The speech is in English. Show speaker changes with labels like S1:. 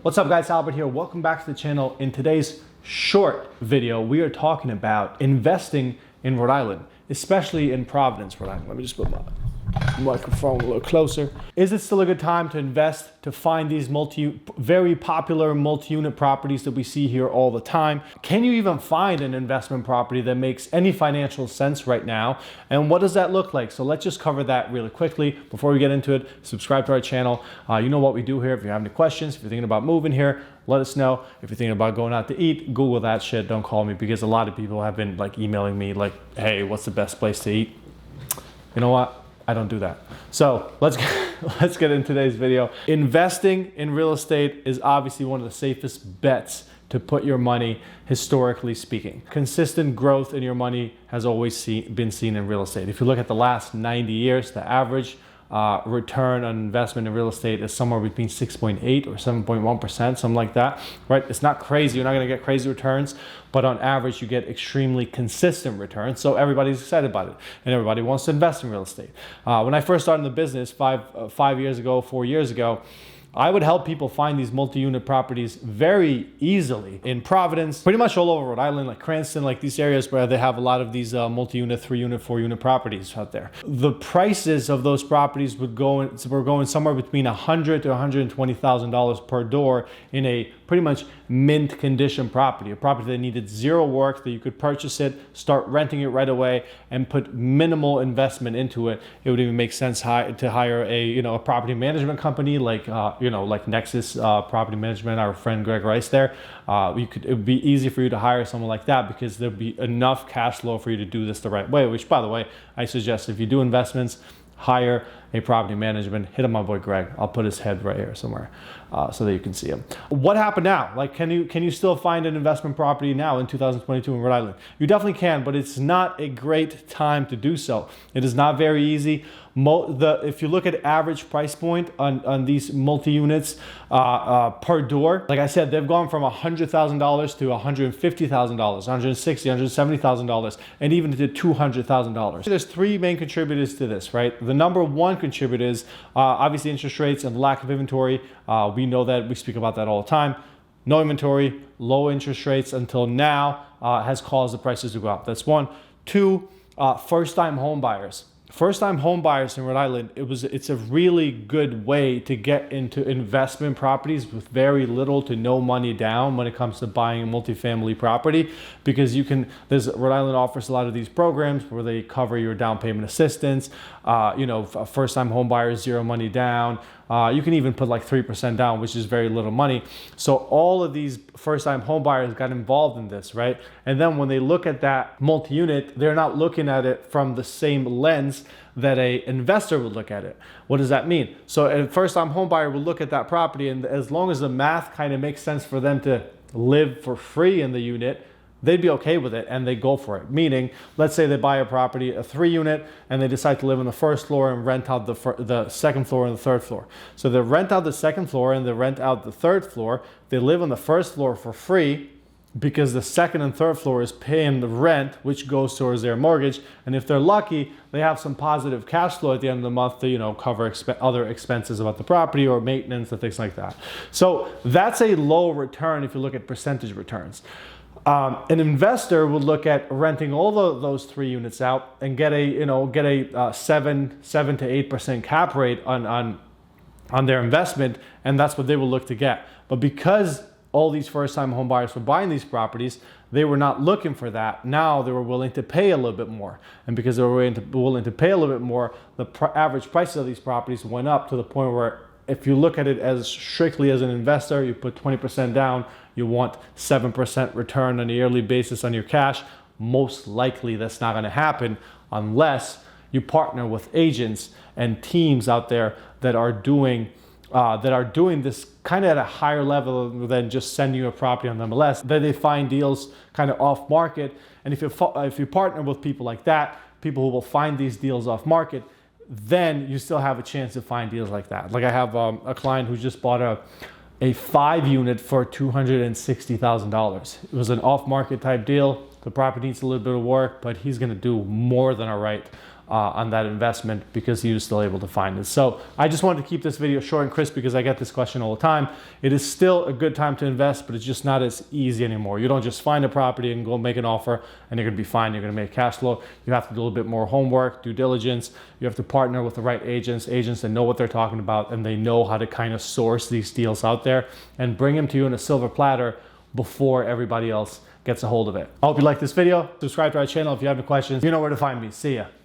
S1: What's up guys, Albert here. Welcome back to the channel. In today's short video, we are talking about investing in Rhode Island, especially in Providence, Rhode Island. Let me just put my microphone a little closer. Is it still a good time to invest, to find these very popular multi-unit properties that we see here all the time? Can you even find an investment property that makes any financial sense right now? And what does that look like? So let's just cover that really quickly. Before we get into it, subscribe to our channel. You know what we do here. If you have any questions, if you're thinking about moving here, let us know. If you're thinking about going out to eat, Google that shit. Don't call me, because a lot of people have been like emailing me like, hey, what's the best place to eat? You know what? I don't do that. So let's get into today's video. Investing in real estate is obviously one of the safest bets to put your money, historically speaking. Consistent growth in your money has always been seen in real estate. If you look at the last 90 years, the average return on investment in real estate is somewhere between 6.8 or 7.1%, something like that, right? It's not crazy. You're not going to get crazy returns, but on average, you get extremely consistent returns. So everybody's excited about it, and everybody wants to invest in real estate. When I first started in the business 4 years ago, I would help people find these multi-unit properties very easily in Providence, pretty much all over Rhode Island, like Cranston, like these areas where they have a lot of these multi-unit, 3-unit, 4-unit properties out there. The prices of those properties were going somewhere between $100,000 to $120,000 per door in a pretty much mint condition property, a property that needed zero work, that you could purchase it, start renting it right away, and put minimal investment into it. It would even make sense to hire a property management company like Nexus Property Management, our friend Greg Rice there. It would be easy for you to hire someone like that, because there'd be enough cash flow for you to do this the right way, which, by the way, I suggest if you do investments, hire a property management. Hit up my boy Greg. I'll put his head right here somewhere so that you can see him. What happened now? Like, can you still find an investment property now in 2022 in Rhode Island? You definitely can, but it's not a great time to do so. It is not very easy. If you look at average price point on these multi-units per door, like I said, they've gone from $100,000 to $150,000, $160,000, $170,000, and even to $200,000. There's three main contributors to this, right? The number one contributor is obviously interest rates and lack of inventory. We know that. We speak about that all the time. No inventory, low interest rates until now has caused the prices to go up. That's one. Two, first-time home buyers. First-time home buyers in Rhode Island, it's a really good way to get into investment properties with very little to no money down when it comes to buying a multifamily property, because Rhode Island offers a lot of these programs where they cover your down payment assistance, first-time home buyers, zero money down. You can even put like 3% down, which is very little money. So all of these first-time home buyers got involved in this, right? And then when they look at that multi-unit, they're not looking at it from the same lens that an investor would look at it. What does that mean? So a first-time home buyer will look at that property, and as long as the math kind of makes sense for them to live for free in the unit, they'd be okay with it, and they go for it. Meaning, let's say they buy a property, a 3-unit, and they decide to live on the first floor and rent out the second floor and the third floor. So they rent out the second floor and they rent out the third floor. They live on the first floor for free, because the second and third floor is paying the rent, which goes towards their mortgage. And if they're lucky, they have some positive cash flow at the end of the month to, cover other expenses about the property or maintenance and things like that. So that's a low return if you look at percentage returns. An investor would look at renting all those 3 units out and get a 7 to 8% cap rate on their investment, and that's what they will look to get. But because all these first-time home buyers were buying these properties, they were not looking for that. Now they were willing to pay a little bit more, and because they were willing to pay a little bit more, the average prices of these properties went up to the point where, if you look at it as strictly as an investor, you put 20% down, you want 7% return on a yearly basis on your cash. Most likely that's not going to happen unless you partner with agents and teams out there that are doing this kind of at a higher level than just sending you a property on the MLS. Then they find deals kind of off market, and if you partner with people like that, people who will find these deals off market, then you still have a chance to find deals like that. Like I have a client who just bought a 5-unit for $260,000. It was an off-market type deal. The property needs a little bit of work, but he's going to do more than all right on that investment because he was still able to find it. So I just wanted to keep this video short and crisp because I get this question all the time. It is still a good time to invest, but it's just not as easy anymore. You don't just find a property and go make an offer and you're going to be fine. You're going to make cash flow. You have to do a little bit more homework, due diligence. You have to partner with the right agents that know what they're talking about and they know how to kind of source these deals out there and bring them to you in a silver platter before everybody else gets a hold of it. I hope you like this video. Subscribe to our channel if you have any questions. You know where to find me. See ya.